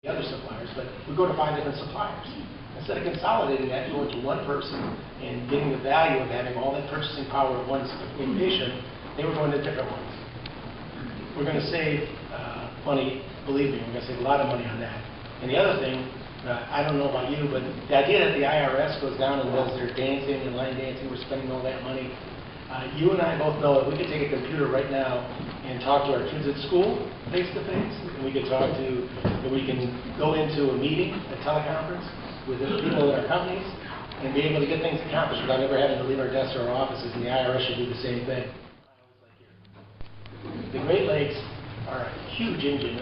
the other suppliers, but we go to 5 different suppliers. Instead of consolidating that, going to one person and getting the value of having all that purchasing power at one location, they were going to different ones. We're going to save money, believe me, we're going to save a lot of money on that. And the other thing, I don't know about you, but the idea that the IRS goes down and does their dancing and line dancing, we're spending all that money. You and I both know that we could take a computer right now and talk to our kids at school face-to-face, and we could talk to, and we can go into a meeting, a teleconference, with the people in our companies, and be able to get things accomplished without ever having to leave our desks or our offices, and the IRS should do the same thing. The Great Lakes are a huge engine.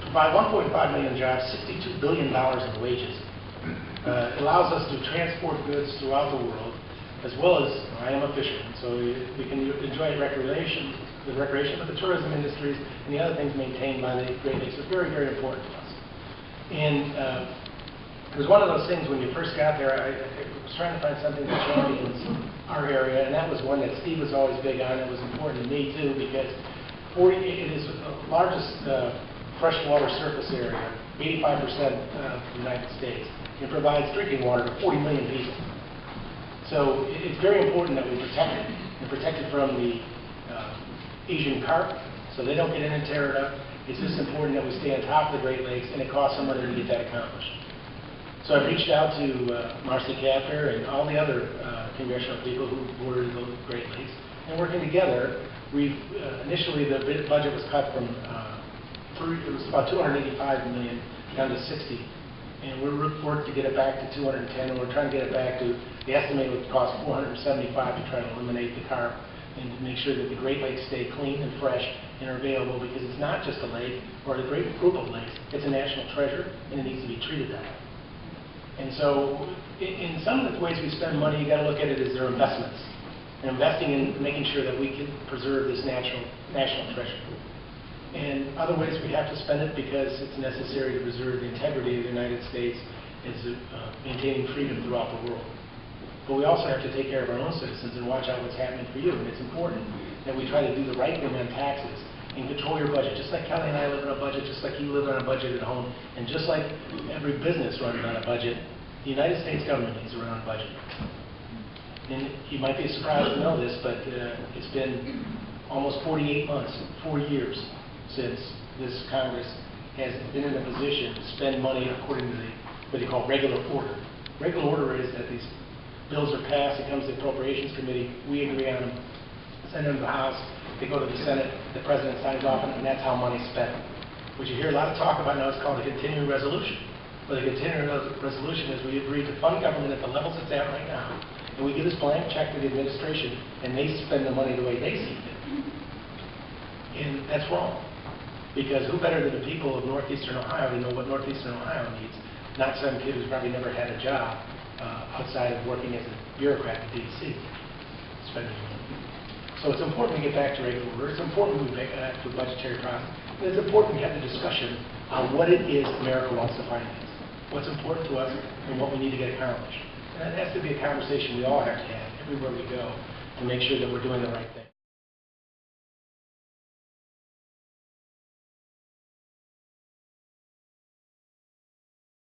Provide 1.5 million jobs, $62 billion in wages. It allows us to transport goods throughout the world, as well as, I am a fisherman, so we can enjoy recreation, but the tourism industries and the other things maintained by the Great Lakes are very, very important to us. And it was one of those things when you first got there, I was trying to find something that champions our area, and that was one that Steve was always big on. It was important to me too, because it is the largest freshwater surface area, 85% of the United States. It provides drinking water to 40 million people. So it's very important that we protect it, and protect it from the Asian carp, so they don't get in and tear it up. It's just important that we stay on top of the Great Lakes, and it costs some money to get that accomplished. So I reached out to Marcy Kapfer and all the other congressional people who were in the Great Lakes, and working together, we've initially the budget was cut from it was about $285 million down to $60, and we're working to get it back to $210, and we're trying to get it back to the estimate would cost $475 to try to eliminate the carp and to make sure that the Great Lakes stay clean and fresh and are available, because it's not just a lake or a great group of lakes, it's a national treasure, and it needs to be treated that way. And so, in some of the ways we spend money, you got to look at it as their investments, and investing in making sure that we can preserve this national treasure. And other ways we have to spend it because it's necessary to preserve the integrity of the United States as maintaining freedom throughout the world. But we also have to take care of our own citizens and watch out what's happening for you. And it's important that we try to do the right thing on taxes and control your budget. Just like Kelly and I live on a budget, just like you live on a budget at home, and just like every business runs on a budget, the United States government needs to run on a budget. And you might be surprised to know this, but it's been almost 48 months, 4 years, since this Congress has been in a position to spend money according to what they call regular order. Regular order is that these bills are passed, it comes to the Appropriations Committee, we agree on them, send them to the House, they go to the Senate, the President signs off on it, and that's how money's spent. What you hear a lot of talk about now is called a continuing resolution. Well, the continuing resolution is we agree to fund government at the levels it's at right now, and we give this blank check to the administration, and they spend the money the way they see fit. And that's wrong. Because who better than the people of Northeastern Ohio to know what Northeastern Ohio needs? Not some kid who's probably never had a job outside of working as a bureaucrat in D.C. spending money. So it's important we get back to regular order. It's important we get back to a budgetary process. And it's important we have the discussion on what it is America wants to finance, what's important to us, and what we need to get accomplished. And that has to be a conversation we all have to have everywhere we go to make sure that we're doing the right thing.